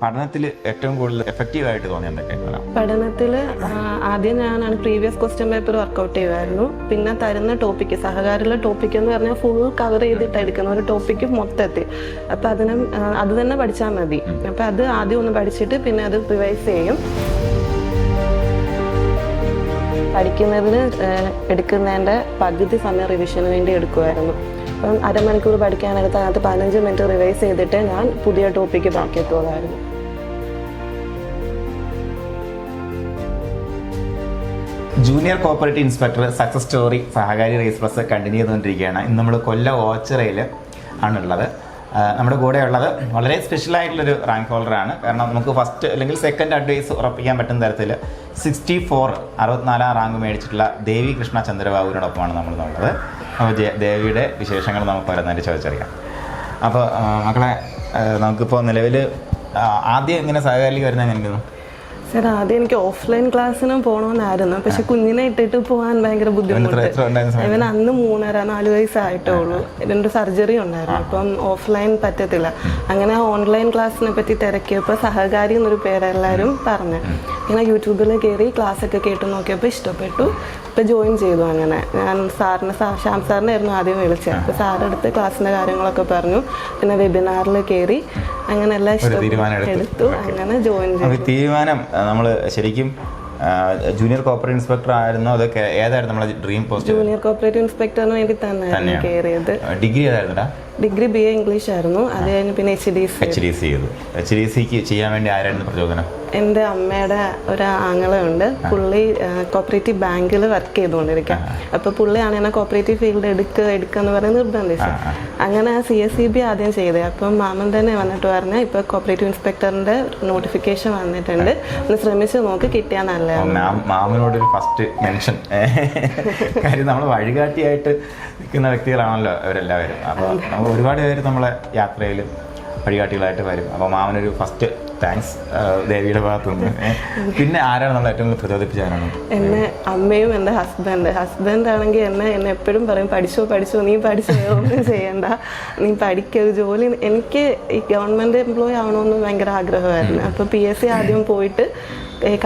പഠനത്തിൽ ഏറ്റവും കൂടുതൽ എഫക്റ്റീവായിട്ട് തോന്നിയ എന്തൊക്കെയാണ്? പഠനത്തിൽ ആദ്യം ഞാനാണ് പ്രീവിയസ് ക്വസ്റ്റ്യൻ പേപ്പർ വർക്കൗട്ട് ചെയ്യുമായിരുന്നു. പിന്നെ തരുന്ന ടോപ്പിക്ക് സഹകാരിയുള്ള ടോപ്പിക് എന്ന് പറഞ്ഞാൽ ഫുൾ കവർ ചെയ്തിട്ട് എടുക്കുന്ന ഒരു ടോപ്പിക്ക് മൊത്തത്തിൽ. അപ്പം അത് തന്നെ പഠിച്ചാൽ മതി. അപ്പം അത് ആദ്യം ഒന്ന് പഠിച്ചിട്ട് പിന്നെ അത് റിവൈസ് ചെയ്യും. പഠിക്കുന്നതിന് എടുക്കുന്നതിൻ്റെ പകുതി സമയം റിവിഷന് വേണ്ടി എടുക്കുമായിരുന്നു. അപ്പം അരമണിക്കൂർ പഠിക്കാനെടുത്ത് അതിനകത്ത് 15 മിനിറ്റ് റിവൈസ് ചെയ്തിട്ട് ഞാൻ പുതിയ ടോപ്പിക്ക് ബാക്കിയെത്തുള്ളായിരുന്നു. Junior cooperative inspector success story Sahakari race plus continue ചെയ്തുകൊണ്ടിരിക്കുകയാണ്. ഇന്ന് നമ്മൾ കൊല്ലം ഓച്ചിറയിൽ ആണുള്ളത്. നമ്മുടെ കൂടെ ഉള്ളത് വളരെ സ്പെഷ്യലായിട്ടുള്ളൊരു റാങ്ക് ഹോൾഡറാണ്. കാരണം നമുക്ക് ഫസ്റ്റ് അല്ലെങ്കിൽ സെക്കൻഡ് അഡ്വൈസ് ഉറപ്പിക്കാൻ പറ്റുന്ന തരത്തിൽ 64 റാങ്ക് മേടിച്ചിട്ടുള്ള ദേവി കൃഷ്ണ ചന്ദ്രബാബുവിനോടൊപ്പമാണ് നമ്മളുള്ളത്. അപ്പോൾ ദേവിയുടെ വിശേഷങ്ങൾ നമുക്ക് ഓരോന്നായിട്ട് ചോദിച്ചറിയാം. അപ്പോൾ മക്കളെ, നമുക്കിപ്പോൾ നിലവിൽ ആദ്യം ഇങ്ങനെ സഹകാരിക്ക് വരുന്നത് എങ്ങനെയായിരുന്നു? സാർ, ആദ്യം എനിക്ക് ഓഫ്ലൈൻ ക്ലാസ്സിന് പോകണമെന്നായിരുന്നു. പക്ഷെ കുഞ്ഞിനെ ഇട്ടിട്ട് പോകാൻ ഭയങ്കര ബുദ്ധിമുട്ട്. ഇവൻ അന്ന് 3.5-4 വയസ്സായിട്ടേ ഉള്ളൂ. ഇതിൻ്റെ സർജറി ഉണ്ടായിരുന്നു. അപ്പം ഓഫ്ലൈൻ പറ്റത്തില്ല. അങ്ങനെ ഓൺലൈൻ ക്ലാസ്സിനെ പറ്റി തിരക്കിയപ്പോൾ സഹകാരി എന്നൊരു പേരെല്ലാവരും പറഞ്ഞു. ഇങ്ങനെ യൂട്യൂബിൽ കയറി ക്ലാസ്സൊക്കെ കേട്ട് നോക്കിയപ്പോൾ ഇഷ്ടപ്പെട്ടു. ഇപ്പം ജോയിൻ ചെയ്തു. അങ്ങനെ ഞാൻ ശ്യാം സാറിനായിരുന്നു ആദ്യം വിളിച്ചത്. അപ്പോൾ സാറെടുത്ത് ക്ലാസ്സിൻ്റെ കാര്യങ്ങളൊക്കെ പറഞ്ഞു. പിന്നെ വെബിനാറിൽ കയറി അങ്ങനെ എല്ലാം എടുത്തു. അങ്ങനെ ജോയിൻ ചെയ്തു. തീരുമാനം നമ്മൾ ശരിക്കും ജൂനിയർ കോപ്പറേറ്റീവ് ഇൻസ്പെക്ടർ ആയിരുന്നു. അതൊക്കെ ഏതായിരുന്നു നമ്മളെ ഡ്രീം പോസ്റ്റ്? ജൂനിയർ കോപ്പറേറ്റീവ് ഇൻസ്പെക്ടറിന് വേണ്ടി തന്നെ കയറിയത്. ഡിഗ്രി ഏതായിരുന്നുടാ? ഡിഗ്രി BA ഇംഗ്ലീഷ് ആയിരുന്നു. അത് കഴിഞ്ഞ് പിന്നെ HDC ചെയ്തു. HDCക്ക് ചെയ്യാൻ വേണ്ടി ആരായിരുന്നു പ്രചോദനം? എൻ്റെ അമ്മയുടെ ഒരു ആങ്ങളുണ്ട്. പുള്ളി കോപ്പറേറ്റീവ് ബാങ്കിൽ വർക്ക് ചെയ്തുകൊണ്ടിരിക്കുക. അപ്പോൾ പുള്ളിയാണ് എന്നെ കോപ്പറേറ്റീവ് ഫീൽഡ് എടുക്കുക പറഞ്ഞ് നിർബന്ധിച്ചു. അങ്ങനെ CSEB ആദ്യം ചെയ്തത്. അപ്പം മാമൻ തന്നെ വന്നിട്ട് പറഞ്ഞാൽ ഇപ്പോൾ കോപ്പറേറ്റീവ് ഇൻസ്പെക്ടറിൻ്റെ നോട്ടിഫിക്കേഷൻ വന്നിട്ടുണ്ട്, ഒന്ന് ശ്രമിച്ച് നോക്ക്, കിട്ടിയാൽ നല്ലതാണ്. മാമനോടൊരു ഫസ്റ്റ് മെൻഷൻ. കാര്യം നമ്മൾ വഴികാട്ടിയായിട്ട് നിൽക്കുന്ന വ്യക്തികളാണല്ലോ അവരെല്ലാവരും. അപ്പോൾ നമ്മൾ ഒരുപാട് പേര് നമ്മളെ യാത്രയിൽ വഴികാട്ടികളായിട്ട് വരും. അപ്പോൾ മാമനൊരു ഫസ്റ്റ് താങ്ക്സ് ദേവിയുടെ ഭാഗത്തുനിന്ന്. പിന്നെ ആരാണ് നമ്മൾ ഏറ്റവും കൂടുതൽ പ്രചോദിപ്പിച്ചവരാണ്? എന്നെ അമ്മയും എൻ്റെ ഹസ്ബൻഡ് ആണെങ്കിൽ എന്നെ എപ്പോഴും പറയും, പഠിച്ചോ, നീ പഠിച്ചോ, ഒന്നും ചെയ്യണ്ട, നീ പഠിക്കൊരു ജോലി. എനിക്ക് ഈ ഗവൺമെൻറ് എംപ്ലോയി ആവണമെന്ന് ഭയങ്കര ആഗ്രഹമായിരുന്നു. അപ്പോൾ PSC ആദ്യം പോയിട്ട്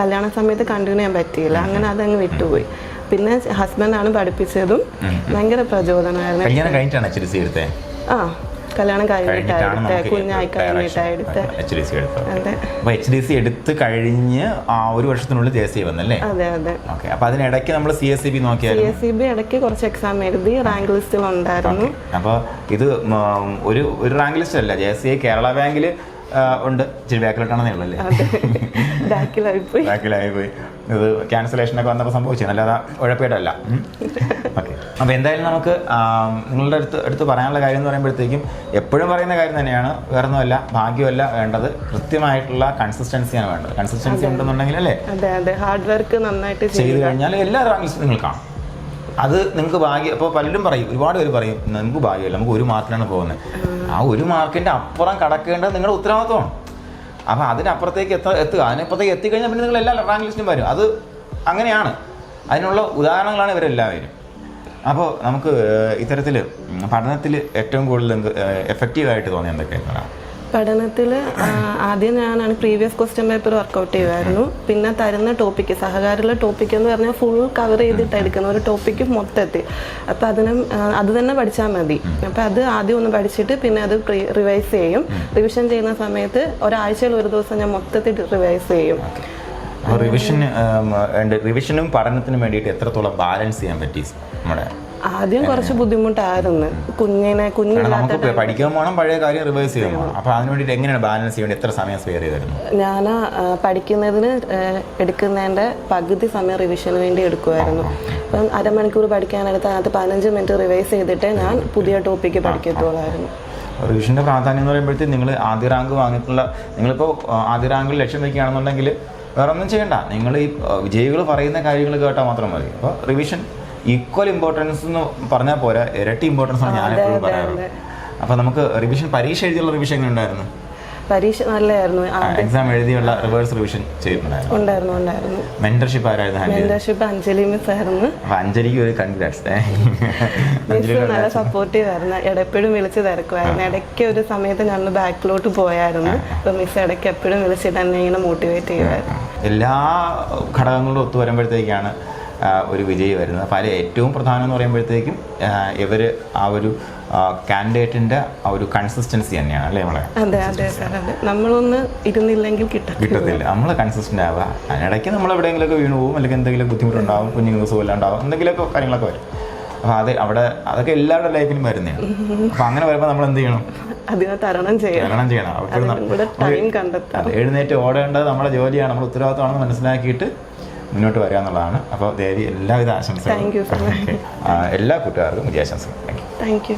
കല്യാണ സമയത്ത് കണ്ടിന്യൂ ചെയ്യാൻ പറ്റിയില്ല. അങ്ങനെ അതങ്ങ് വിട്ടുപോയി. പിന്നെ ഹസ്ബൻഡാണ് പഠിപ്പിച്ചതും. ഭയങ്കര പ്രചോദനമായിരുന്നു. കല്യാണം കഴിഞ്ഞിട്ടാണ് കുഞ്ഞായി കഴിഞ്ഞിട്ടാണ് HDC എടുത്ത് കഴിഞ്ഞ് 1 വർഷത്തിനുള്ളിൽ JSA വന്നല്ലേ? അതെ. ഓക്കെ. അപ്പൊ അതിനിടയ്ക്ക് നമ്മൾ CSEB നോക്കിയായിരുന്നു. CSEB ഇടയ്ക്ക് കുറച്ച് എക്സാം എഴുതി, റാങ്ക് ലിസ്റ്റിൽ ഉണ്ടായിരുന്നു. അപ്പോൾ ഇത് ഒരു റാങ്ക് ലിസ്റ്റ് അല്ല, JSA കേരള ബാങ്കിൽ ഉണ്ട്. ഇച്ചിരി ബാക്കിലോട്ടാണെന്നേ ഉള്ളൂ അല്ലേ? ബാക്കിലായിപ്പോയി. ഇത് ക്യാൻസലേഷനൊക്കെ വന്നപ്പോൾ സംഭവിച്ചു, അല്ലാതെ ഉഴപ്പേടല്ല. ഓക്കെ. അപ്പോൾ എന്തായാലും നമുക്ക് നിങ്ങളുടെ അടുത്ത് പറയാനുള്ള കാര്യം എന്ന് പറയുമ്പോഴത്തേക്കും എപ്പോഴും പറയുന്ന കാര്യം തന്നെയാണ്, വേറൊന്നുമല്ല, ഭാഗ്യമല്ല വേണ്ടത്, കൃത്യമായിട്ടുള്ള കൺസിസ്റ്റൻസിയാണ് വേണ്ടത്. കൺസിസ്റ്റൻസി ഉണ്ടെന്നുണ്ടെങ്കിൽ അല്ലേ, ഹാർഡ് വർക്ക് നന്നായിട്ട് ചെയ്ത് കഴിഞ്ഞാൽ എല്ലാ റാങ്ക് ലിസ്റ്റും നിങ്ങൾ കാണും. അത് നിങ്ങൾക്ക് ഭാഗ്യം. അപ്പോൾ പലരും പറയും, ഒരുപാട് പേര് പറയും, നമുക്ക് ഭാഗ്യമില്ല, നമുക്ക് 1 മാർക്കിനാണ് പോകുന്നത്. ആ 1 മാർക്കിൻ്റെ അപ്പുറം കടക്കേണ്ടത് നിങ്ങളുടെ ഉത്തരവാദിത്വമാണ്. അപ്പോൾ അതിനപ്പുറത്തേക്ക് എത്തുക. അതിനപ്പുറത്തേക്ക് എത്തിക്കഴിഞ്ഞാൽ പിന്നെ നിങ്ങൾ എല്ലാ റാങ്ക് ലിസ്റ്റും വരും. അത് അങ്ങനെയാണ്. അതിനുള്ള ഉദാഹരണങ്ങളാണ് ഇവരെല്ലാവരും. അപ്പോൾ നമുക്ക് ഇത്തരത്തിൽ പഠനത്തിൽ ഏറ്റവും കൂടുതൽ എഫക്റ്റീവായിട്ട് തോന്നിയ എന്തൊക്കെയാണ്? പഠനത്തിൽ ആദ്യം ഞാനാണ് പ്രീവിയസ് ക്വസ്റ്റ്യൻ പേപ്പർ വർക്കൗട്ട് ചെയ്യുമായിരുന്നു. പിന്നെ തരുന്ന ടോപ്പിക്ക് സഹകാരിയുള്ള ടോപ്പിക് എന്ന് പറഞ്ഞാൽ ഫുൾ കവർ ചെയ്തിട്ട് എടുക്കുന്ന ഒരു ടോപ്പിക്ക് മൊത്തത്തിൽ. അപ്പം അത് തന്നെ പഠിച്ചാൽ മതി. അപ്പം അത് ആദ്യം ഒന്ന് പഠിച്ചിട്ട് പിന്നെ അത് റിവൈസ് ചെയ്യും. റിവിഷൻ ചെയ്യുന്ന സമയത്ത് ഒരാഴ്ചയിൽ ഒരു ദിവസം ഞാൻ മൊത്തത്തിൽ റിവൈസ് ചെയ്യും. റിവിഷനും പഠനത്തിനും വേണ്ടിയിട്ട് എത്രത്തോളം ബാലൻസ് ചെയ്യാൻ പറ്റി? നമ്മുടെ ആദ്യം കുറച്ച് ബുദ്ധിമുട്ടായിരുന്നു. കുഞ്ഞില്ലാത്ത പഠിക്കാൻ പോകണം, പഴയ കാര്യം റിവൈസ് ചെയ്യണം. അപ്പോൾ അതിന് വേണ്ടിയിട്ട് എങ്ങനെയാണ് ബാലൻസ് ചെയ്യേണ്ടത്? എത്ര സമയം സ്പെയർ ചെയ്തിരുന്നു? ഞാൻ പഠിക്കുന്നതിന് എടുക്കുന്നതിൻ്റെ പകുതി സമയം റിവിഷന് വേണ്ടി എടുക്കുമായിരുന്നു. അപ്പം അരമണിക്കൂർ പഠിക്കാനെടുത്ത് അതിനകത്ത് 15 മിനിറ്റ് റിവൈസ് ചെയ്തിട്ട് ഞാൻ പുതിയ ടോപ്പിക്ക് പഠിക്കത്തുള്ളായിരുന്നു. റിവിഷൻ്റെ പ്രാധാന്യം എന്ന് പറയുമ്പോഴത്തേക്ക് നിങ്ങൾ ആദ്യ റാങ്ക് വാങ്ങിയിട്ടുള്ള, നിങ്ങളിപ്പോൾ ആദ്യ റാങ്കിൽ ലക്ഷ്യം വയ്ക്കുകയാണെന്നുണ്ടെങ്കിൽ വേറെ ഒന്നും ചെയ്യണ്ട. നിങ്ങൾ ഈ വിജയികൾ പറയുന്ന കാര്യങ്ങൾ കേട്ടാൽ മാത്രം മതി. അപ്പോൾ റിവിഷൻ ഈക്വൽ ഇമ്പോർട്ടൻസ് എന്ന് പറഞ്ഞാൽ പോരാ, ഇരട്ടി ഇമ്പോർട്ടൻസ് ആണ് ഞാൻ എപ്പോഴും പറയാറുള്ളത്. അപ്പോൾ നമുക്ക് റിവിഷൻ, പരീക്ഷ എഴുതിയുള്ള റിവിഷൻ എങ്ങനെ ഉണ്ടായിരുന്നു? പരീക്ഷ നല്ലതായിരുന്നു. എക്സാം എഴുതിയുള്ള റിവേഴ്സ് റിവിഷൻ ചെയ്യുന്നുണ്ടായിരുന്നു. ഉണ്ടായിരുന്നു. മെന്റർഷിപ്പ് ആരായിരുന്നു? മെന്റർഷിപ്പ് അഞ്ജലി മിസ് ആയിരുന്നു. അപ്പൊ അഞ്ജലിക്ക് ഒരു കൺഗ്രാറ്റ്സ്. മിസ് നല്ല സപ്പോർട്ടീവ് ആയിരുന്നു. എപ്പോഴും വിളിച്ച് തിരക്കുമായിരുന്നു. ഇടയ്ക്ക് ഒരു സമയത്ത് ഞങ്ങൾ ബാക്കിലോട്ട് പോയായിരുന്നു. അപ്പൊ മിസ് ഇടയ്ക്ക് എപ്പോഴും വിളിച്ചിട്ട് എന്നെ ഇങ്ങനെ മോട്ടിവേറ്റ് ചെയ്യുമായിരുന്നു. എല്ലാ ഘടകങ്ങളും ഒത്തു വരുമ്പോഴത്തേക്കാണ് ഒരു വിജയി വരുന്നത്. അപ്പോൾ അതിൽ ഏറ്റവും പ്രധാനം എന്ന് പറയുമ്പോഴത്തേക്കും ഇവർ ആ ഒരു കാൻഡിഡേറ്റിൻ്റെ ആ ഒരു കൺസിസ്റ്റൻസി തന്നെയാണ് അല്ലേ നമ്മളെ? അതെ സാർ. അതെ, നമ്മളൊന്ന് ഇരുന്നില്ലെങ്കിൽ കിട്ടത്തില്ല. നമ്മൾ കൺസിസ്റ്റൻ്റ് ആവുക. അതിനിടയ്ക്ക് നമ്മൾ എവിടെയെങ്കിലുമൊക്കെ വീണ് പോകും, അല്ലെങ്കിൽ എന്തെങ്കിലും ബുദ്ധിമുട്ടുണ്ടാവും, കുഞ്ഞുങ്ങൾക്ക് സുഖമില്ല ഉണ്ടാവും, എന്തെങ്കിലുമൊക്കെ കാര്യങ്ങളൊക്കെ വരും. അപ്പോൾ അതൊക്കെ എല്ലാവരുടെ ലൈഫിലും വരുന്നതാണ്. അപ്പോൾ അങ്ങനെ വരുമ്പോൾ നമ്മൾ എന്ത് ചെയ്യണം? അതിനെ തരണം ചെയ്യണം. എഴുന്നേറ്റ് ഓടേണ്ടത് നമ്മുടെ ജോലിയാണ്, നമ്മുടെ ഉത്തരവാദിത്തമാണെന്ന് മനസ്സിലാക്കിയിട്ട് മുന്നോട്ട് വരിക എന്നുള്ളതാണ്. അപ്പോൾ ദേവി എല്ലാവിധ ആശംസകളും എല്ലാ കൂട്ടുകാർക്കും വിജയാശംസകൾ. Thank you.